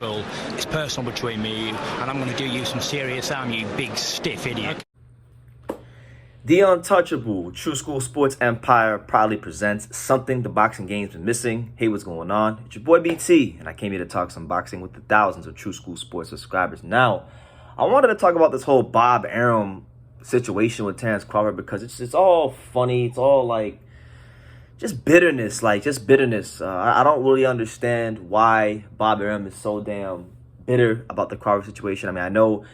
Well, it's personal between me and you, and I'm going to do you some serious harm, you big stiff idiot. The Untouchable True School Sports Empire proudly presents something the boxing game's been missing. Hey, what's going on? It's your boy BT, and I came here to talk some boxing with the thousands of True School Sports subscribers. Now, I wanted to talk about this whole Bob Arum situation with Terrence Crawford because it's all funny. It's all like just bitterness, I don't really understand why Bob Arum is so damn bitter about the Crawford situation. I mean, I know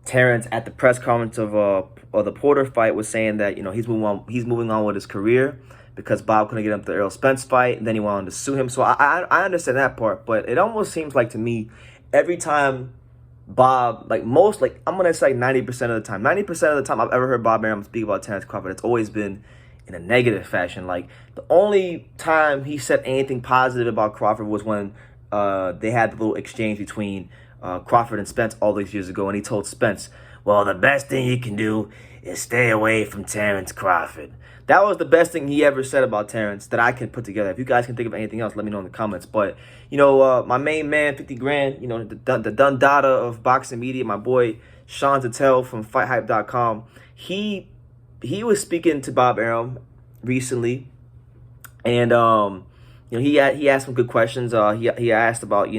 Terrence at the press conference of the Porter fight was saying that he's moving on with his career because Bob couldn't get him the Errol Spence fight, and then he wanted to sue him. So I understand that part, but it almost seems like to me every time Bob, I'm gonna say 90% of the time, 90% of the time I've ever heard Bob Arum speak about Terrence Crawford, it's always been in a negative fashion. Like, the only time he said anything positive about Crawford was when they had the little exchange between Crawford and Spence all these years ago, and he told Spence, well, the best thing you can do is stay away from Terrence Crawford. That was the best thing he ever said about Terrence that I can put together. If you guys can think of anything else, let me know in the comments. But, my main man, 50 Grand, the Dundada of boxing media, my boy Sean Tatel from FightHype.com, he was speaking to Bob Arum recently, and he asked some good questions. He asked about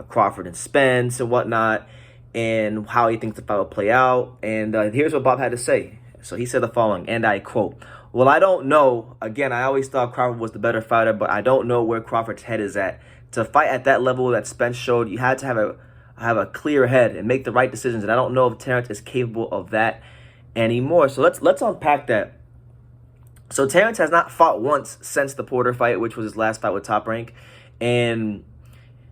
Crawford and Spence and whatnot, and how he thinks the fight will play out. And here's what Bob had to say. So he said the following, and I quote, "Well, I don't know. Again, I always thought Crawford was the better fighter, but I don't know where Crawford's head is at. To fight at that level that Spence showed, you had to have a clear head and make the right decisions. And I don't know if Terrence is capable of that anymore." So let's unpack that. So Terrence has not fought once since the Porter fight, which was his last fight with Top Rank, and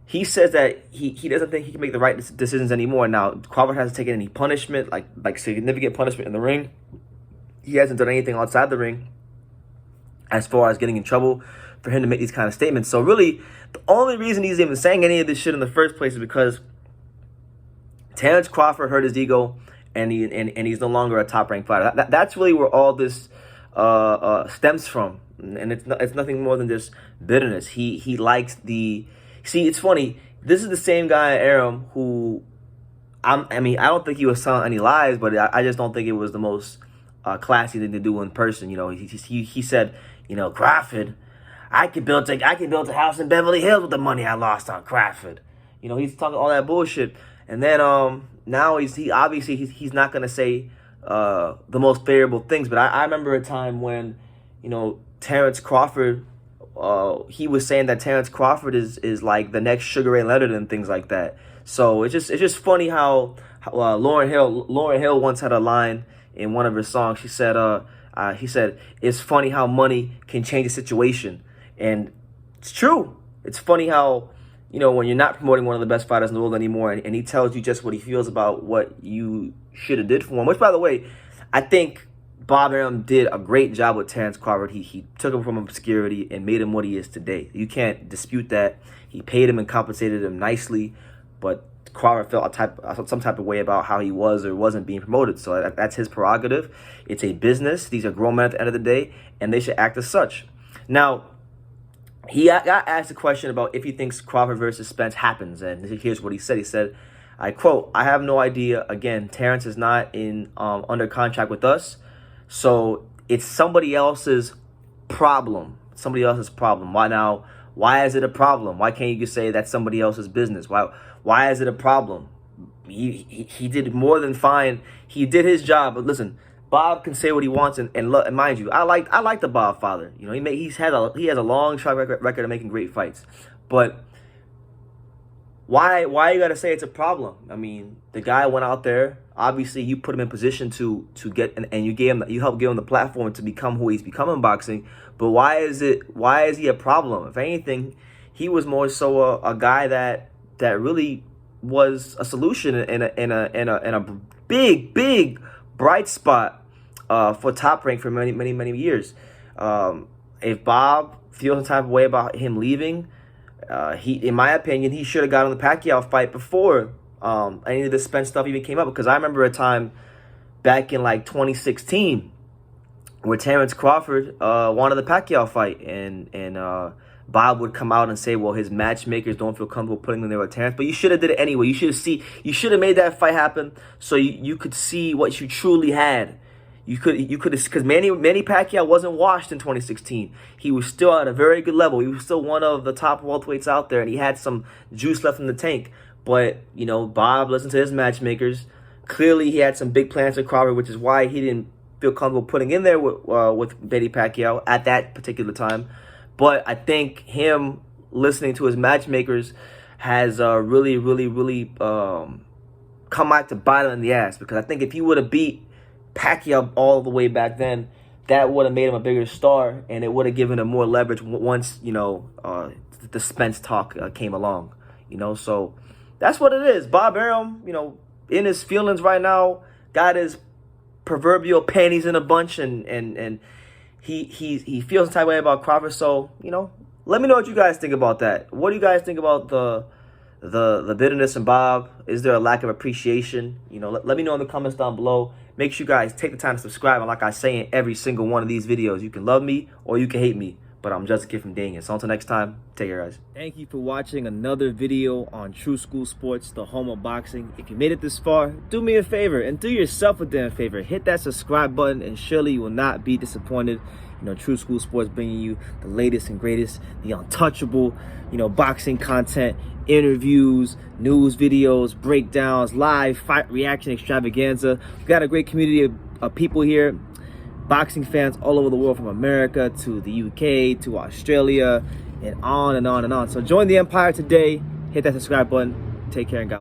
he says that he doesn't think he can make the right decisions anymore. Now, Crawford hasn't taken any punishment, like significant punishment in the ring. He hasn't done anything outside the ring as far as getting in trouble for him to make these kind of statements. So really, the only reason he's even saying any of this shit in the first place is because Terrence Crawford hurt his ego, and he's no longer a top-ranked fighter. That's really where all this stems from, and it's nothing more than just bitterness. He likes the... See, it's funny. This is the same guy, Arum, who... I don't think he was telling any lies, but I just don't think it was the most classy thing to do in person. He said, Crawford, I could build a house in Beverly Hills with the money I lost on Crawford. He's talking all that bullshit. And then now he's not gonna say the most favorable things. But I remember a time when Terrence Crawford, he was saying that Terrence Crawford is like the next Sugar Ray Leonard and things like that. So it's just funny how Lauryn Hill once had a line in one of her songs. He said it's funny how money can change a situation, and it's true. It's funny how when you're not promoting one of the best fighters in the world anymore, and he tells you just what he feels about what you should have did for him. Which, by the way, I think Bob Arum did a great job with Terrence Crawford. He took him from obscurity and made him what he is today. You can't dispute that. He paid him and compensated him nicely, but Crawford felt some type of way about how he was or wasn't being promoted. So that's his prerogative. It's a business. These are grown men at the end of the day, and they should act as such. Now, he got asked a question about if he thinks Crawford versus Spence happens, and here's what he said. He said, I quote, "I have no idea. Again, Terrence is not under contract with us, so it's somebody else's problem. Somebody else's problem. Why is it a problem? Why can't you just say that's somebody else's business? Why is it a problem? He did more than fine. He did his job. But listen, Bob can say what he wants, and mind you, I like the Bob father. He has a long track record of making great fights. But why you gotta say it's a problem? I mean, the guy went out there. Obviously, you put him in position to get, and you helped give him the platform to become who he's become in boxing. But why is he a problem? If anything, he was more so a guy that really was a solution in a big bright spot for Top Rank for many years. If Bob feels some type of way about him leaving, in my opinion, he should have got on the Pacquiao fight before any of the Spence stuff even came up. Because I remember a time back in 2016 where Terrence Crawford wanted the Pacquiao fight, and Bob would come out and say, well, his matchmakers don't feel comfortable putting him there with Terrence. But you should have did it anyway. You should have made that fight happen so you could see what you truly had. You could because Manny Pacquiao wasn't washed in 2016. He was still at a very good level. He was still one of the top welterweights out there, and he had some juice left in the tank. But, you know, Bob listened to his matchmakers. Clearly, he had some big plans for Crawford, which is why he didn't feel comfortable putting in there with Manny Pacquiao at that particular time. But I think him listening to his matchmakers has really come out to bite him in the ass. Because I think if he would have beat Pacquiao all the way back then, that would have made him a bigger star, and it would have given him more leverage once, you know, the Spence talk came along. You know, so that's what it is. Bob Arum, you know, in his feelings right now, got his proverbial panties in a bunch, and he feels some type of way about Crawford. So, you know, let me know what you guys think about that. What do you guys think about the bitterness in Bob? Is there a lack of appreciation? You know, let me know in the comments down below. Make sure you guys take the time to subscribe. And like I say in every single one of these videos, you can love me or you can hate me, but I'm just a kid from Daniel. So until next time, take care, guys. Thank you for watching another video on True School Sports, the home of boxing. If you made it this far, do me a favor and do yourself a damn favor. Hit that subscribe button and surely you will not be disappointed. You know, True School Sports bringing you the latest and greatest, the untouchable, you know, boxing content, interviews, news videos, breakdowns, live fight reaction extravaganza. We've got a great community of people here, boxing fans all over the world, from America to the UK to Australia and on and on and on. So join the empire today. Hit that subscribe button. Take care and God.